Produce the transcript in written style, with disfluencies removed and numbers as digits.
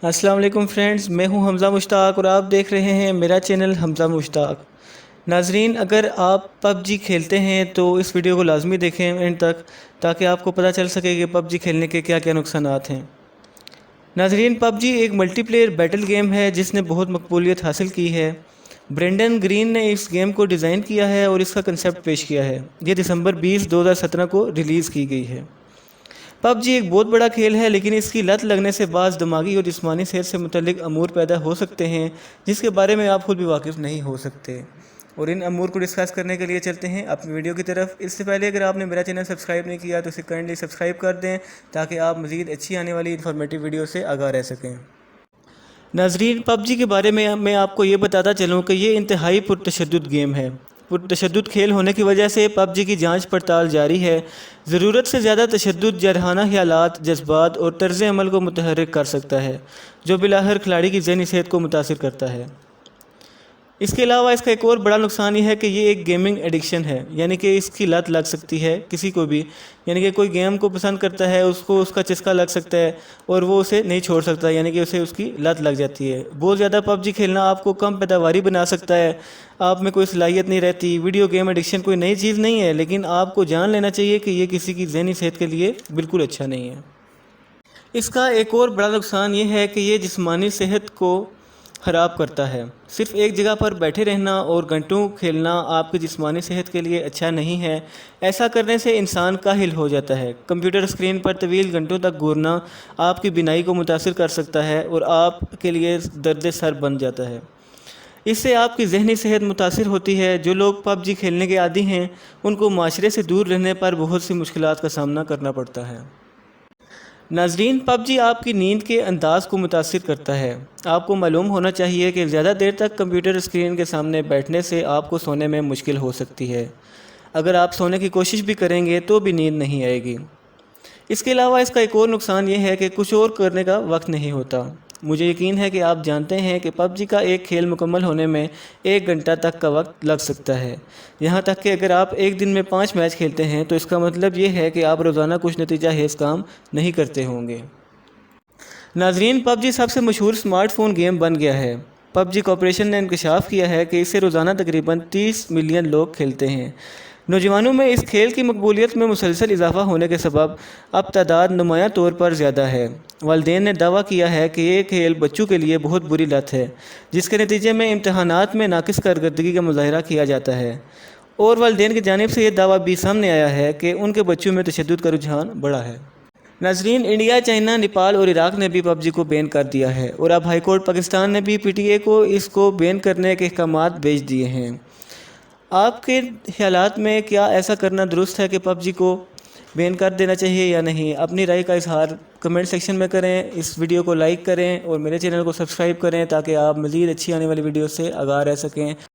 السلام علیکم فرینڈز، میں ہوں حمزہ مشتاق اور آپ دیکھ رہے ہیں میرا چینل حمزہ مشتاق۔ ناظرین، اگر آپ پب جی کھیلتے ہیں تو اس ویڈیو کو لازمی دیکھیں اینڈ تک، تاکہ آپ کو پتہ چل سکے کہ پب جی کھیلنے کے کیا کیا نقصانات ہیں۔ ناظرین، پب جی ایک ملٹی پلیئر بیٹل گیم ہے جس نے بہت مقبولیت حاصل کی ہے۔ برینڈن گرین نے اس گیم کو ڈیزائن کیا ہے اور اس کا کنسیپٹ پیش کیا ہے۔ یہ دسمبر 20، 2017 کو ریلیز کی گئی ہے۔ پب جی ایک بہت بڑا کھیل ہے، لیکن اس کی لت لگنے سے بعض دماغی اور جسمانی صحت سے متعلق امور پیدا ہو سکتے ہیں جس کے بارے میں آپ خود بھی واقف نہیں ہو سکتے، اور ان امور کو ڈسکس کرنے کے لیے چلتے ہیں اپنی ویڈیو کی طرف۔ اس سے پہلے اگر آپ نے میرا چینل سبسکرائب نہیں کیا تو اسے کائنڈلی سبسکرائب کر دیں تاکہ آپ مزید اچھی آنے والی انفارمیٹیو ویڈیو سے آگاہ رہ سکیں۔ ناظرین، پب جی کے بارے میں آپ کو یہ بتاتا چلوں کہ یہ انتہائی پرتشدد گیم ہے۔ پرتشدد کھیل ہونے کی وجہ سے پب جی کی جانچ پڑتال جاری ہے۔ ضرورت سے زیادہ تشدد جارحانہ خیالات، جذبات اور طرز عمل کو متحرک کر سکتا ہے، جو بالآخر کھلاڑی کی ذہنی صحت کو متاثر کرتا ہے۔ اس کے علاوہ اس کا ایک اور بڑا نقصان یہ ہے کہ یہ ایک گیمنگ ایڈکشن ہے، یعنی کہ اس کی لت لگ سکتی ہے کسی کو بھی، یعنی کہ کوئی گیم کو پسند کرتا ہے، اس کو اس کا چسکا لگ سکتا ہے اور وہ اسے نہیں چھوڑ سکتا، یعنی کہ اسے اس کی لت لگ جاتی ہے۔ بہت زیادہ پب جی کھیلنا آپ کو کم پیداواری بنا سکتا ہے، آپ میں کوئی صلاحیت نہیں رہتی۔ ویڈیو گیم ایڈکشن کوئی نئی چیز نہیں ہے، لیکن آپ کو جان لینا چاہیے کہ یہ کسی کی ذہنی صحت کے لیے بالکل اچھا نہیں ہے۔ اس کا ایک اور بڑا نقصان یہ ہے کہ یہ جسمانی صحت کو خراب کرتا ہے۔ صرف ایک جگہ پر بیٹھے رہنا اور گھنٹوں کھیلنا آپ کی جسمانی صحت کے لیے اچھا نہیں ہے۔ ایسا کرنے سے انسان کاہل ہو جاتا ہے۔ کمپیوٹر اسکرین پر طویل گھنٹوں تک گھورنا آپ کی بینائی کو متاثر کر سکتا ہے اور آپ کے لیے درد سر بن جاتا ہے۔ اس سے آپ کی ذہنی صحت متاثر ہوتی ہے۔ جو لوگ پب جی کھیلنے کے عادی ہیں ان کو معاشرے سے دور رہنے پر بہت سی مشکلات کا سامنا کرنا پڑتا ہے۔ ناظرین، پب جی آپ کی نیند کے انداز کو متاثر کرتا ہے۔ آپ کو معلوم ہونا چاہیے کہ زیادہ دیر تک کمپیوٹر اسکرین کے سامنے بیٹھنے سے آپ کو سونے میں مشکل ہو سکتی ہے۔ اگر آپ سونے کی کوشش بھی کریں گے تو بھی نیند نہیں آئے گی۔ اس کے علاوہ اس کا ایک اور نقصان یہ ہے کہ کچھ اور کرنے کا وقت نہیں ہوتا۔ مجھے یقین ہے کہ آپ جانتے ہیں کہ پب جی کا ایک کھیل مکمل ہونے میں 1 گھنٹہ تک کا وقت لگ سکتا ہے۔ یہاں تک کہ اگر آپ ایک دن میں 5 میچ کھیلتے ہیں تو اس کا مطلب یہ ہے کہ آپ روزانہ کچھ نتیجہ خیز کام نہیں کرتے ہوں گے۔ ناظرین، پب جی سب سے مشہور سمارٹ فون گیم بن گیا ہے۔ پب جی کارپوریشن نے انکشاف کیا ہے کہ اسے روزانہ تقریباً 30 ملین لوگ کھیلتے ہیں۔ نوجوانوں میں اس کھیل کی مقبولیت میں مسلسل اضافہ ہونے کے سبب اب تعداد نمایاں طور پر زیادہ ہے۔ والدین نے دعویٰ کیا ہے کہ یہ کھیل بچوں کے لیے بہت بری لت ہے، جس کے نتیجے میں امتحانات میں ناقص کارکردگی کا مظاہرہ کیا جاتا ہے، اور والدین کی جانب سے یہ دعویٰ بھی سامنے آیا ہے کہ ان کے بچوں میں تشدد کا رجحان بڑھا ہے۔ ناظرین، انڈیا، چائنا، نیپال اور عراق نے بھی پب جی کو بین کر دیا ہے، اور اب ہائی کورٹ پاکستان نے بھی پی ٹی اے کو اس کو بین کرنے کے احکامات بھیج دیے ہیں۔ آپ کے خیالات میں کیا ایسا کرنا درست ہے کہ پب جی کو بین کر دینا چاہیے یا نہیں؟ اپنی رائے کا اظہار کمنٹ سیکشن میں کریں، اس ویڈیو کو لائک کریں اور میرے چینل کو سبسکرائب کریں تاکہ آپ مزید اچھی آنے والی ویڈیو سے آگاہ رہ سکیں۔